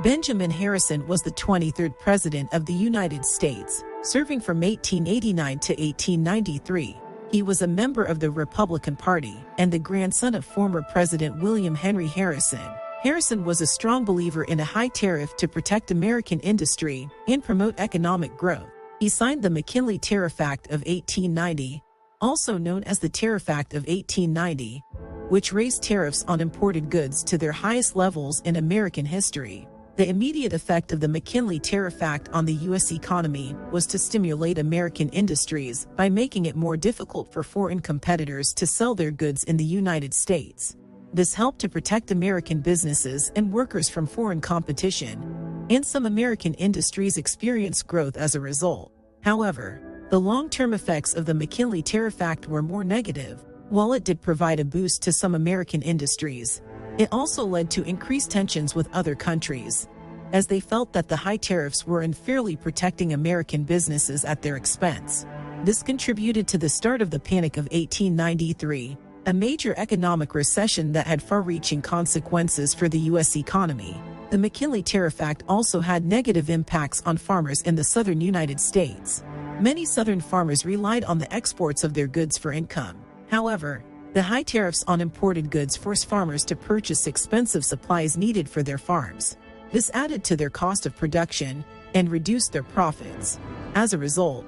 Benjamin Harrison was the 23rd President of the United States, serving from 1889 to 1893. He was a member of the Republican Party and the grandson of former President William Henry Harrison. Harrison was a strong believer in a high tariff to protect American industry and promote economic growth. He signed the McKinley Tariff Act of 1890, also known as the Tariff Act of 1890, which raised tariffs on imported goods to their highest levels in American history. The immediate effect of the McKinley Tariff Act on the U.S. economy was to stimulate American industries by making it more difficult for foreign competitors to sell their goods in the United States. This helped to protect American businesses and workers from foreign competition, and some American industries experienced growth as a result. However, the long-term effects of the McKinley Tariff Act were more negative. While it did provide a boost to some American industries, it also led to increased tensions with other countries, as they felt that the high tariffs were unfairly protecting American businesses at their expense. This contributed to the start of the Panic of 1893, a major economic recession that had far-reaching consequences for the U.S. economy. The McKinley Tariff Act also had negative impacts on farmers in the southern United States. Many southern farmers relied on the exports of their goods for income. However, the high tariffs on imported goods forced farmers to purchase expensive supplies needed for their farms. This added to their cost of production and reduced their profits. As a result,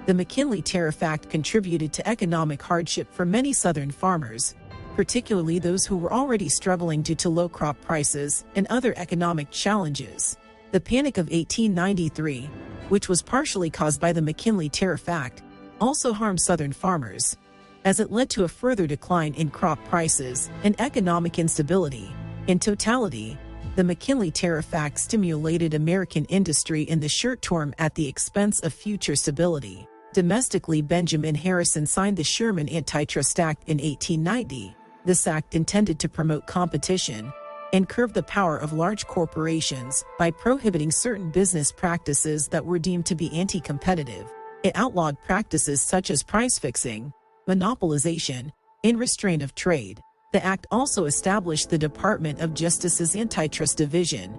the McKinley Tariff Act contributed to economic hardship for many Southern farmers, particularly those who were already struggling due to low crop prices and other economic challenges. The Panic of 1893, which was partially caused by the McKinley Tariff Act, also harmed Southern farmers, as it led to a further decline in crop prices and economic instability. In totality, the McKinley Tariff Act stimulated American industry in the short term at the expense of future stability. Domestically, Benjamin Harrison signed the Sherman Antitrust Act in 1890. This act intended to promote competition and curb the power of large corporations by prohibiting certain business practices that were deemed to be anti-competitive. It outlawed practices such as price fixing, monopolization, and restraint of trade. The act also established the Department of Justice's Antitrust Division,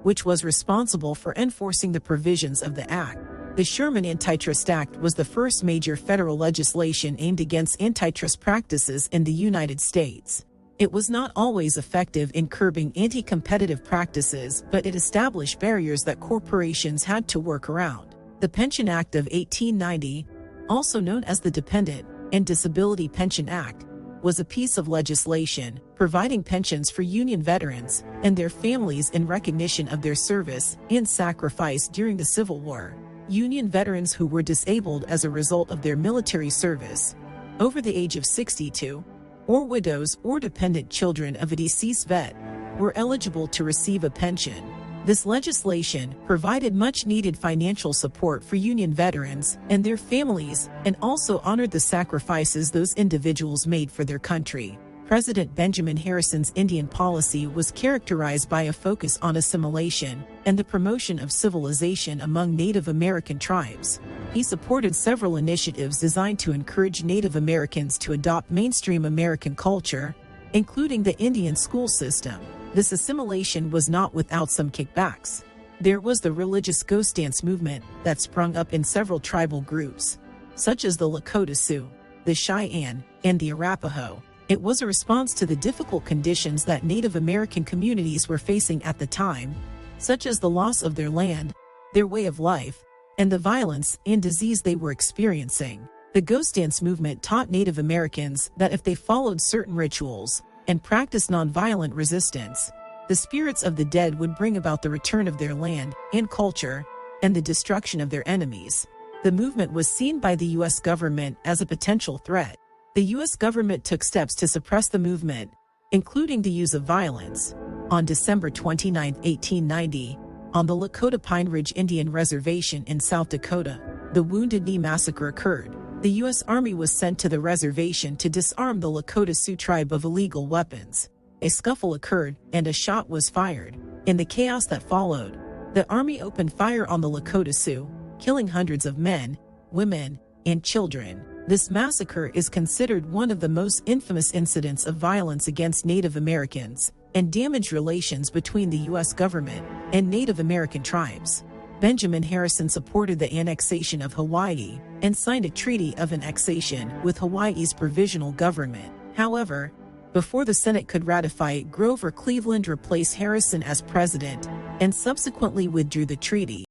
which was responsible for enforcing the provisions of the act. The Sherman Antitrust Act was the first major federal legislation aimed against antitrust practices in the United States. It was not always effective in curbing anti-competitive practices, but it established barriers that corporations had to work around. The Pension Act of 1890, also known as the Dependent and Disability Pension Act, was a piece of legislation providing pensions for Union veterans and their families in recognition of their service and sacrifice during the Civil War. Union veterans who were disabled as a result of their military service, over the age of 62, or widows or dependent children of a deceased vet, were eligible to receive a pension. This legislation provided much-needed financial support for Union veterans and their families, and also honored the sacrifices those individuals made for their country. President Benjamin Harrison's Indian policy was characterized by a focus on assimilation and the promotion of civilization among Native American tribes. He supported several initiatives designed to encourage Native Americans to adopt mainstream American culture, including the Indian school system. This assimilation was not without some kickbacks. There was the religious ghost dance movement that sprung up in several tribal groups, such as the Lakota Sioux, the Cheyenne, and the Arapaho. It was a response to the difficult conditions that Native American communities were facing at the time, such as the loss of their land, their way of life, and the violence and disease they were experiencing. The ghost dance movement taught Native Americans that if they followed certain rituals and practiced nonviolent resistance, the spirits of the dead would bring about the return of their land and culture and the destruction of their enemies. The movement was seen by the U.S. government as a potential threat. The U.S. government took steps to suppress the movement, including the use of violence. On December 29, 1890, on the Lakota Pine Ridge Indian Reservation in South Dakota, the Wounded Knee Massacre occurred. The U.S. Army was sent to the reservation to disarm the Lakota Sioux tribe of illegal weapons. A scuffle occurred, and a shot was fired. In the chaos that followed, the Army opened fire on the Lakota Sioux, killing hundreds of men, women, and children. This massacre is considered one of the most infamous incidents of violence against Native Americans and damaged relations between the U.S. government and Native American tribes. Benjamin Harrison supported the annexation of Hawaii and signed a treaty of annexation with Hawaii's provisional government. However, before the Senate could ratify it, Grover Cleveland replaced Harrison as president and subsequently withdrew the treaty.